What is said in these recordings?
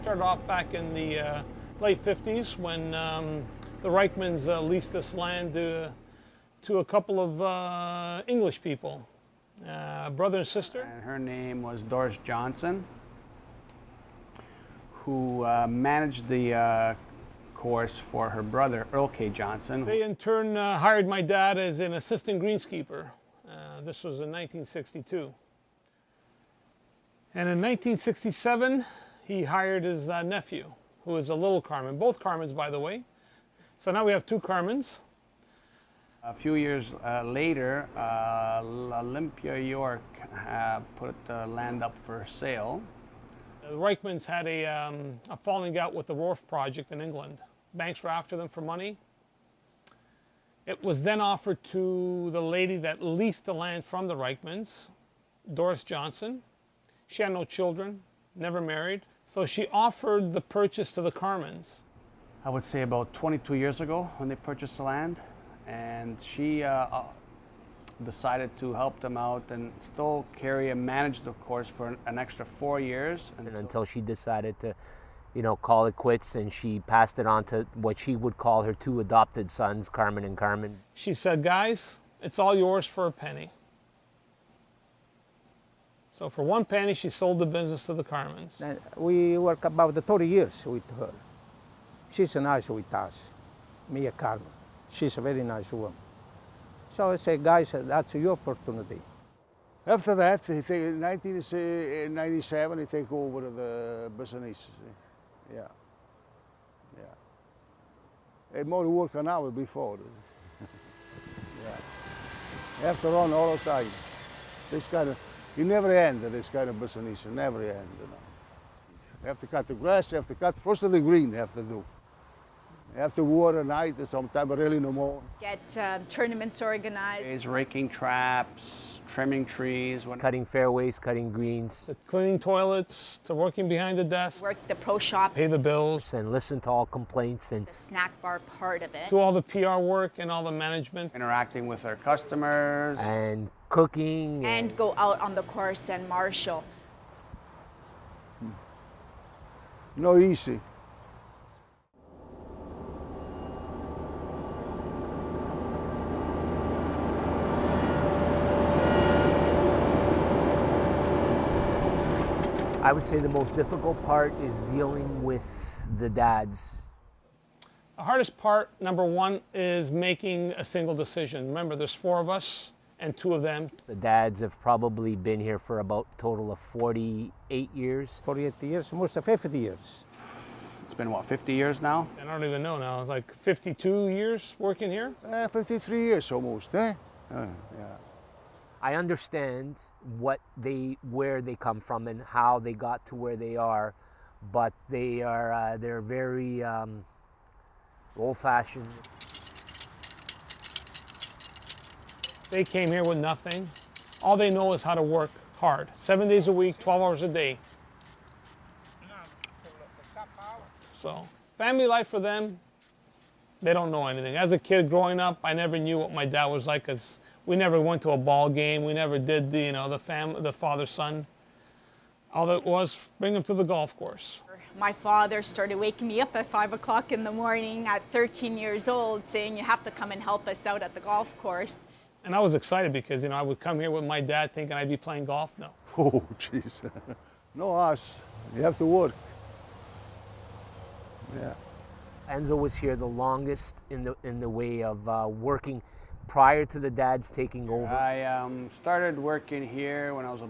started off back in the late 50s when the Reichmans leased this land to a couple of English people, brother and sister. And her name was Doris Johnson, who managed the course for her brother, Earl K. Johnson. They in turn hired my dad as an assistant greenskeeper. This was in 1962. And in 1967, he hired his nephew, who is a little Carmen. Both Carmens, by the way. So now we have two Carmens. A few years later, Olympia York put the land up for sale. The Reichmans had a falling out with the Royal project in England. Banks were after them for money. It was then offered to the lady that leased the land from the Reichmans, Doris Johnson. She had no children, never married. So she offered the purchase to the Carmens. I would say about 22 years ago when they purchased the land. And she decided to help them out and still carry and manage the course for an extra 4 years. Until she decided to, call it quits, and she passed it on to what she would call her two adopted sons, Carmen and Carmen. She said, guys, it's all yours for a penny. So for 1 penny, she sold the business to the Carmens. We work about 30 years with her. She's nice with us, me and Carmen. She's a very nice woman. So I say, guys, that's your opportunity. After that, he in 1997, he take over the business. Yeah. Had more work an hour before. Yeah. After on all the time. This kind of, you never end this kind of business, you never end. You have to cut the grass, you have to cut first of the green, you have to do. You have to water at night, sometimes really no more. Get tournaments organized. Raking traps, trimming trees. Cutting fairways, cutting greens. To cleaning toilets, to working behind the desk. Work the pro shop. Pay the bills. And listen to all complaints. And the snack bar part of it. Do all the PR work and all the management. Interacting with their customers. And cooking. And go out on the course and marshal. No easy. I would say the most difficult part is dealing with the dads. The hardest part, number one, is making a single decision. Remember, there's 4 of us and 2 of them. The dads have probably been here for about a total of 48 years. 48 years, almost 50 years. It's been, what, 50 years now? I don't even know now. It's like 52 years working here? 53 years almost, eh? Yeah. I understand where they come from and how they got to where they are, but they're very old-fashioned. They came here with nothing. All they know is how to work hard. 7 days a week, 12 hours a day. So, family life for them, they don't know anything. As a kid growing up, I never knew what my dad was like, because we never went to a ball game. We never did the father-son. All that was, bring them to the golf course. My father started waking me up at 5 o'clock in the morning at 13 years old, saying, you have to come and help us out at the golf course. And I was excited because, I would come here with my dad thinking I'd be playing golf. No. Oh, jeez. No us. You have to work. Yeah. Enzo was here the longest in the way of working prior to the dads taking over. I started working here when I was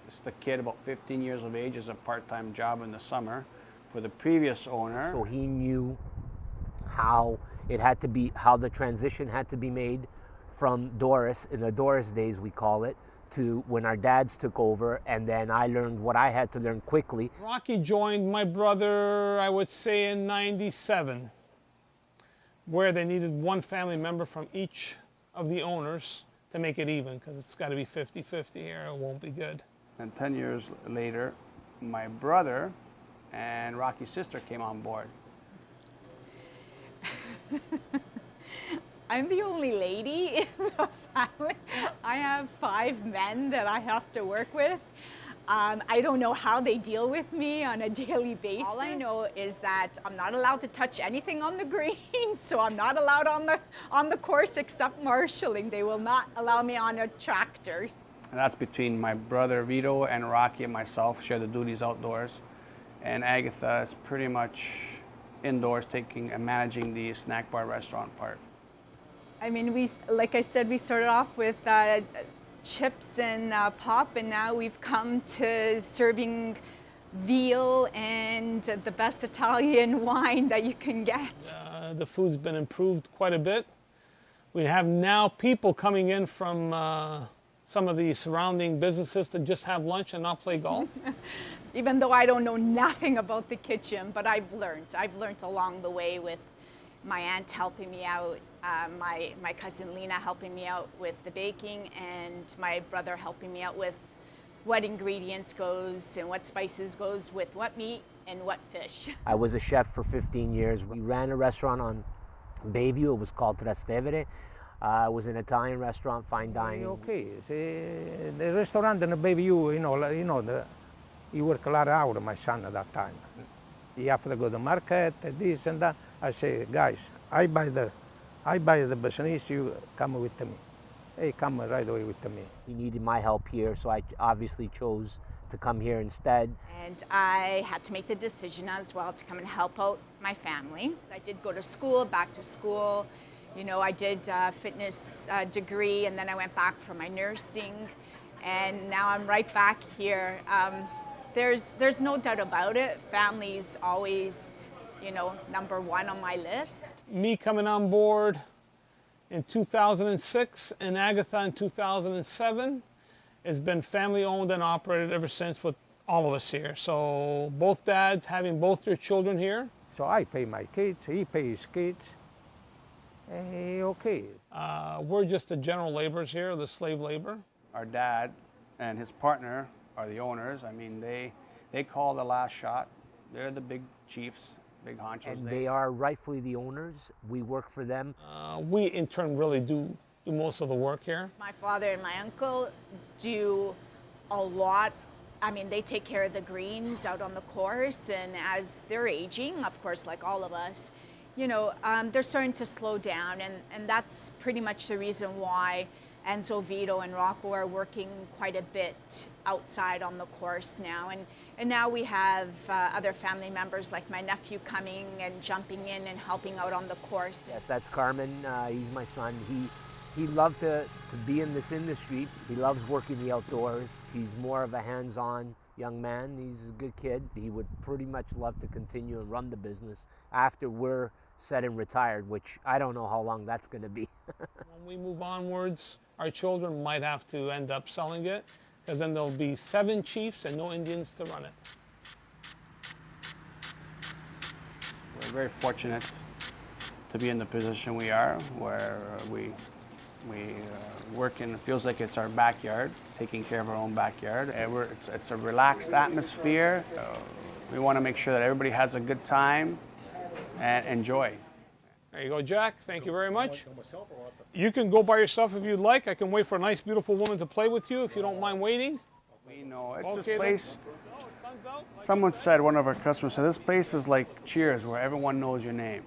just a kid, about 15 years of age, as a part-time job in the summer for the previous owner. So he knew how the transition had to be made from Doris, in the Doris days we call it, to when our dads took over, and then I learned what I had to learn quickly. Rocky joined my brother, I would say, in '97, where they needed 1 family member from each of the owners to make it even, because it's got to be 50-50 here, it won't be good. And 10 years later, my brother and Rocky's sister came on board. I'm the only lady in the family. I have 5 men that I have to work with. I don't know how they deal with me on a daily basis. All I know is that I'm not allowed to touch anything on the green, so I'm not allowed on the course except marshalling. They will not allow me on a tractor. And that's between my brother Vito and Rocky and myself, share the duties outdoors. And Agatha is pretty much indoors taking and managing the snack bar restaurant part. I mean, like I said, we started off with chips and pop, and now we've come to serving veal and the best Italian wine that you can get. The food's been improved quite a bit. We have now people coming in from some of the surrounding businesses to just have lunch and not play golf. Even though I don't know nothing about the kitchen, but I've learned along the way with my aunt helping me out, my cousin Lena helping me out with the baking, and my brother helping me out with what ingredients goes and what spices goes with what meat and what fish. I was a chef for 15 years. We ran a restaurant on Bayview. It was called Trastevere. It was an Italian restaurant, fine dining. Okay, the restaurant in the Bayview, he worked a lot of hours, my son, at that time. He have to go to the market, this and that. I say, guys, I buy the business, you come with me. Hey, come right away with me. He needed my help here, so I obviously chose to come here instead. And I had to make the decision as well to come and help out my family. I did go to school, back to school. I did a fitness degree, and then I went back for my nursing, and now I'm right back here. There's no doubt about it. Family's always, number one on my list. Me coming on board in 2006 and Agatha in 2007 has been family owned and operated ever since with all of us here. So both dads having both their children here. So I pay my kids, he pays his kids. Okay. We're just the general laborers here, the slave labor. Our dad and his partner are the owners. I mean, they call the last shot. They're the big chiefs, big honchos. And they are rightfully the owners. We work for them. We in turn really do most of the work here. My father and my uncle do a lot. I mean, they take care of the greens out on the course, and as they're aging, of course, like all of us, they're starting to slow down, and that's pretty much the reason why Enzo, Vito, and Rocco are working quite a bit outside on the course now. And now we have other family members like my nephew coming and jumping in and helping out on the course. Yes, that's Carmen. He's my son. He loved to be in this industry. He loves working the outdoors. He's more of a hands-on young man. He's a good kid. He would pretty much love to continue and run the business after we're set and retired, which I don't know how long that's going to be. When we move onwards, our children might have to end up selling it, because then there'll be 7 chiefs and no Indians to run it. We're very fortunate to be in the position we are, where we work in, it feels like it's our backyard, taking care of our own backyard. And it's a relaxed atmosphere. We want to make sure that everybody has a good time and enjoy. There you go, Jack. Thank you very much. You can go by yourself if you'd like. I can wait for a nice, beautiful woman to play with you if you don't mind waiting. We know it. Okay, This place, no, sun's out. someone said, one of our customers said, this place is like Cheers, where everyone knows your name.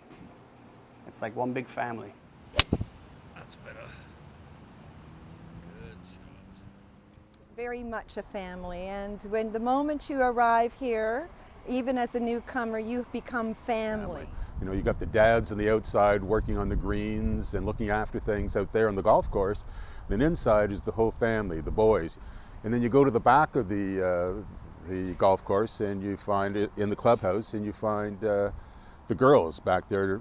It's like one big family. That's better. Very much a family, and when the moment you arrive here, even as a newcomer, you become family. You got the dads on the outside working on the greens and looking after things out there on the golf course. Then inside is the whole family, the boys. And then you go to the back of the golf course and you find it in the clubhouse, and you find the girls back there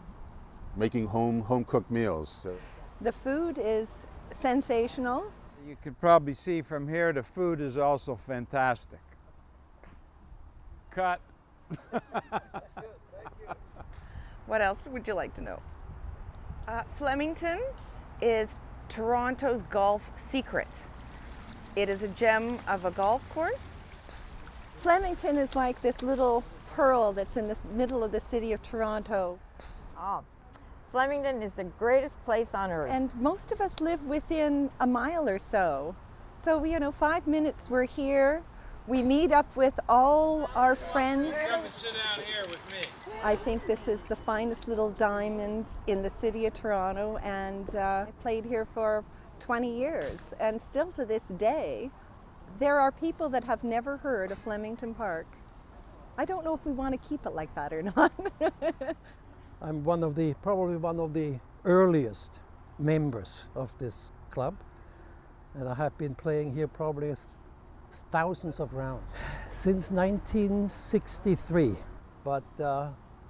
making home-cooked meals. So. The food is sensational. You could probably see from here the food is also fantastic. Cut. What else would you like to know? Flemington is Toronto's golf secret. It is a gem of a golf course. Flemington is like this little pearl that's in the middle of the city of Toronto. Oh, Flemington is the greatest place on earth. And most of us live within a mile or so. So, 5 minutes we're here. We meet up with all our friends. Come and sit down here with me. I think this is the finest little diamond in the city of Toronto, and I played here for 20 years, and still to this day, there are people that have never heard of Flemington Park. I don't know if we want to keep it like that or not. I'm probably one of the earliest members of this club, and I have been playing here probably thousands of rounds since 1963, but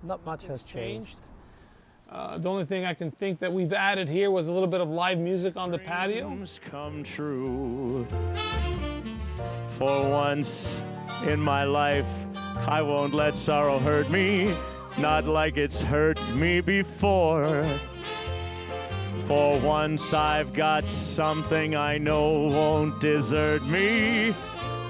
not much has changed. The only thing I can think that we've added here was a little bit of live music on the patio. Dreams come true. For once in my life, I won't let sorrow hurt me, not like it's hurt me before. For once I've got something I know won't desert me.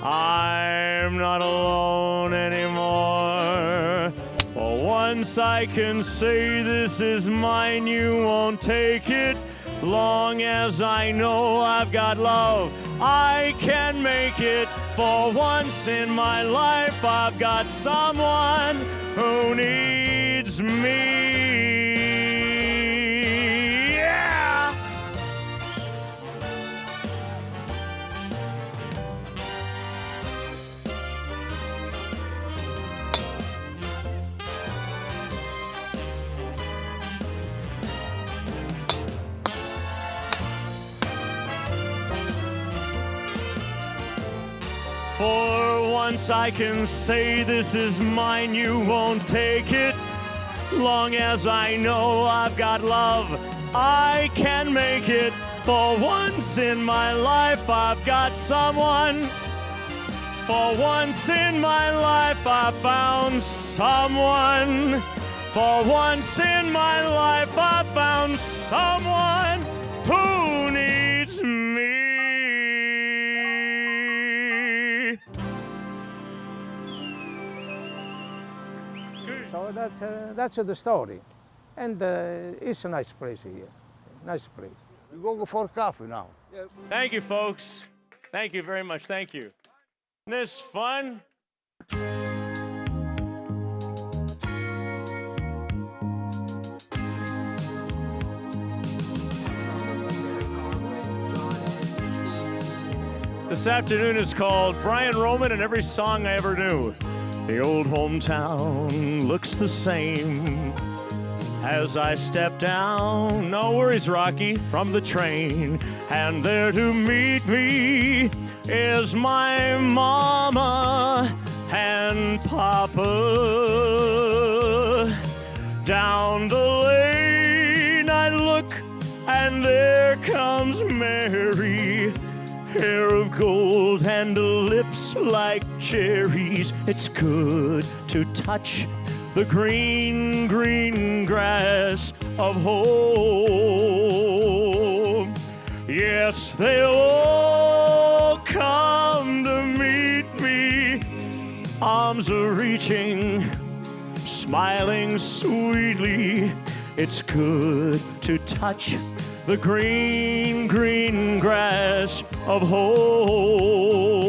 I'm not alone anymore. For once I can say this is mine, you won't take it. Long as I know I've got love, I can make it. For once in my life, I've got someone who needs me. Yeah! For once I can say this is mine, you won't take it. Long as I know I've got love, I can make it. For once in my life, I've got someone. For once in my life, I found someone. For once in my life, I found someone who needs me. So that's the story. And it's a nice place here. Nice place. We go for coffee now. Thank you, folks. Thank you very much. Thank you. Isn't this fun? This afternoon is called Brian Roman and Every Song I Ever Knew. The old hometown looks the same as I step down, no worries, Rocky, from the train. And there to meet me is my mama and papa. Down the lane I look, and there comes Mary. Hair of gold and lips like cherries. It's good to touch the green, green grass of home. Yes, they'll all come to meet me. Arms are reaching, smiling sweetly. It's good to touch the green, green grass of home.